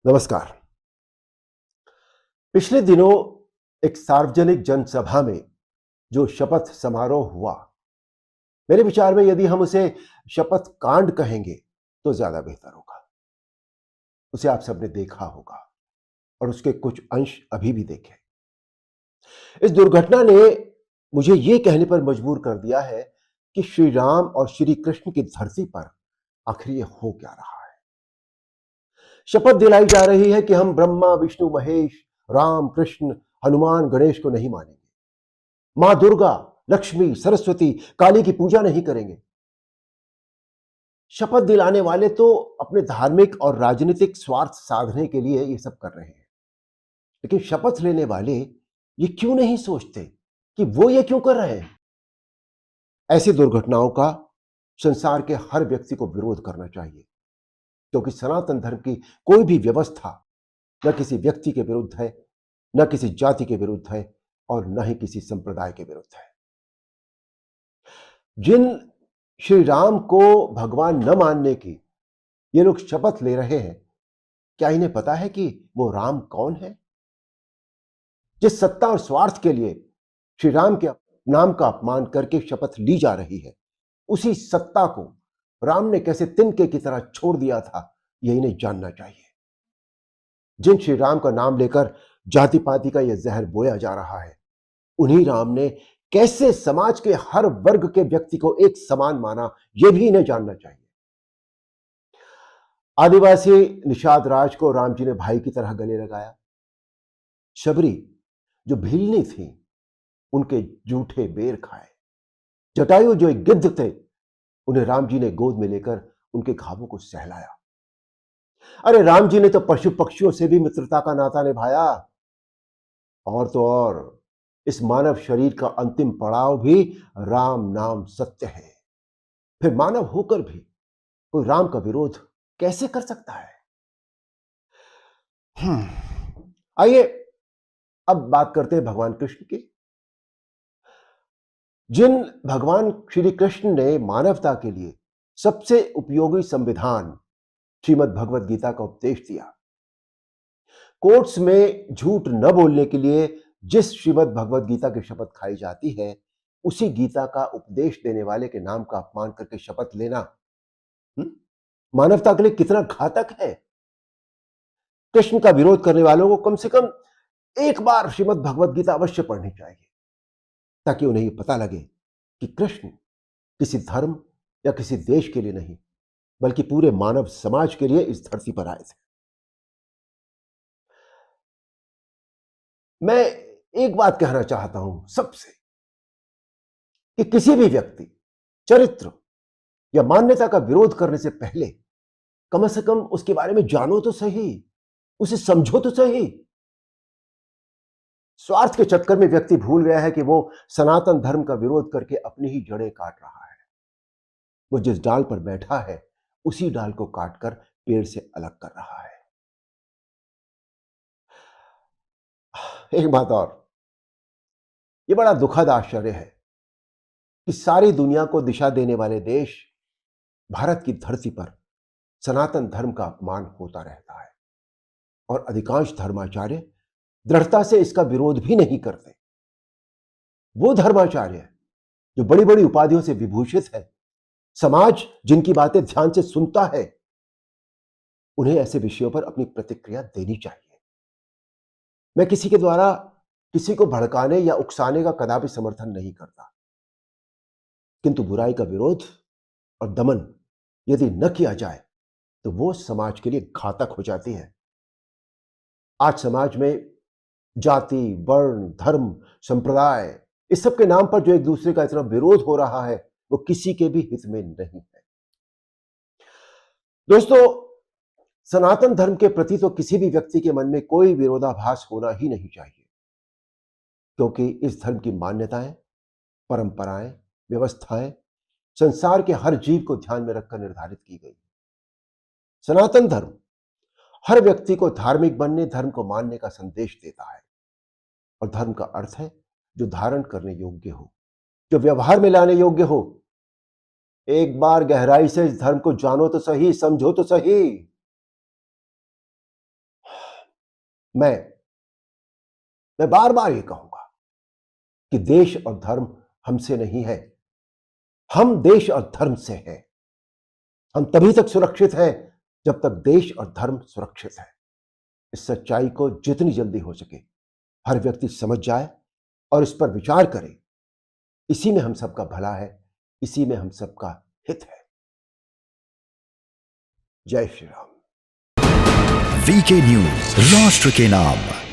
नमस्कार। पिछले दिनों एक सार्वजनिक जनसभा में जो शपथ समारोह हुआ, मेरे विचार में यदि हम उसे शपथ कांड कहेंगे तो ज्यादा बेहतर होगा। उसे आप सबने देखा होगा और उसके कुछ अंश अभी भी देखे। इस दुर्घटना ने मुझे यह कहने पर मजबूर कर दिया है कि श्री राम और श्री कृष्ण की धरती पर आखिर ये हो क्या रहा है। शपथ दिलाई जा रही है कि हम ब्रह्मा विष्णु महेश, राम कृष्ण, हनुमान गणेश को नहीं मानेंगे, मां दुर्गा, लक्ष्मी, सरस्वती, काली की पूजा नहीं करेंगे। शपथ दिलाने वाले तो अपने धार्मिक और राजनीतिक स्वार्थ साधने के लिए ये सब कर रहे हैं, लेकिन शपथ लेने वाले ये क्यों नहीं सोचते कि वो ये क्यों कर रहे हैं। ऐसी दुर्घटनाओं का संसार के हर व्यक्ति को विरोध करना चाहिए, क्योंकि सनातन धर्म की कोई भी व्यवस्था न किसी व्यक्ति के विरुद्ध है, न किसी जाति के विरुद्ध है और न ही किसी संप्रदाय के विरुद्ध है। जिन श्री राम को भगवान न मानने की ये लोग शपथ ले रहे हैं, क्या इन्हें पता है कि वो राम कौन है? जिस सत्ता और स्वार्थ के लिए श्री राम के नाम का अपमान करके शपथ ली जा रही है, उसी सत्ता को राम ने कैसे तिनके की तरह छोड़ दिया था, यह इन्हें जानना चाहिए। जिन श्री राम का नाम लेकर जाति पाति का यह जहर बोया जा रहा है, उन्हीं राम ने कैसे समाज के हर वर्ग के व्यक्ति को एक समान माना, यह भी इन्हें जानना चाहिए। आदिवासी निषाद राज को राम जी ने भाई की तरह गले लगाया। शबरी जो भीलनी थी, उनके जूठे बेर खाए। जटायु जो एक गिद्ध थे, उन्हें राम जी ने गोद में लेकर उनके घावों को सहलाया। अरे राम जी ने तो पशु पक्षियों से भी मित्रता का नाता निभाया। और तो और इस मानव शरीर का अंतिम पड़ाव भी राम नाम सत्य है। फिर मानव होकर भी कोई राम का विरोध कैसे कर सकता है? आइए अब बात करते हैं भगवान कृष्ण की। जिन भगवान श्री कृष्ण ने मानवता के लिए सबसे उपयोगी संविधान श्रीमद् भगवद गीता का उपदेश दिया, कोर्ट्स में झूठ न बोलने के लिए जिस श्रीमद् भगवद गीता की शपथ खाई जाती है, उसी गीता का उपदेश देने वाले के नाम का अपमान करके शपथ लेना मानवता के लिए कितना घातक है। कृष्ण का विरोध करने वालों को कम से कम एक बार श्रीमद् भगवद गीता अवश्य पढ़नी चाहिए, ताकि उन्हें यह पता लगे कि कृष्ण किसी धर्म या किसी देश के लिए नहीं, बल्कि पूरे मानव समाज के लिए इस धरती पर आए थे। मैं एक बात कहना चाहता हूं सबसे, कि किसी भी व्यक्ति चरित्र या मान्यता का विरोध करने से पहले कम से कम उसके बारे में जानो तो सही, उसे समझो तो सही। स्वार्थ के चक्कर में व्यक्ति भूल गया है कि वो सनातन धर्म का विरोध करके अपनी ही जड़ें काट रहा है। वो जिस डाल पर बैठा है, उसी डाल को काटकर पेड़ से अलग कर रहा है। एक बात और, ये बड़ा दुखद आश्चर्य है कि सारी दुनिया को दिशा देने वाले देश भारत की धरती पर सनातन धर्म का अपमान होता रहता है और अधिकांश धर्माचार्य दृढ़ता से इसका विरोध भी नहीं करते। वो धर्माचार्य जो बड़ी बड़ी उपाधियों से विभूषित है, समाज जिनकी बातें ध्यान से सुनता है, उन्हें ऐसे विषयों पर अपनी प्रतिक्रिया देनी चाहिए। मैं किसी के द्वारा किसी को भड़काने या उकसाने का कदापि समर्थन नहीं करता, किंतु बुराई का विरोध और दमन यदि न किया जाए तो वो समाज के लिए घातक हो जाती है। आज समाज में जाति, वर्ण, धर्म, संप्रदाय, इस सब के नाम पर जो एक दूसरे का इतना विरोध हो रहा है, वो किसी के भी हित में नहीं है। दोस्तों, सनातन धर्म के प्रति तो किसी भी व्यक्ति के मन में कोई विरोधाभास होना ही नहीं चाहिए, क्योंकि इस धर्म की मान्यताएं, परंपराएं, व्यवस्थाएं संसार के हर जीव को ध्यान में रखकर निर्धारित की गई। सनातन धर्म हर व्यक्ति को धार्मिक बनने, धर्म को मानने का संदेश देता है। और धर्म का अर्थ है जो धारण करने योग्य हो, जो व्यवहार में लाने योग्य हो। एक बार गहराई से इस धर्म को जानो तो सही, समझो तो सही। मैं बार बार ये कहूंगा कि देश और धर्म हमसे नहीं है, हम देश और धर्म से हैं। हम तभी तक सुरक्षित हैं जब तक देश और धर्म सुरक्षित है। इस सच्चाई को जितनी जल्दी हो सके हर व्यक्ति समझ जाए और इस पर विचार करे। इसी में हम सबका भला है, इसी में हम सबका हित है। जय श्री राम। वीके न्यूज, राष्ट्र के नाम।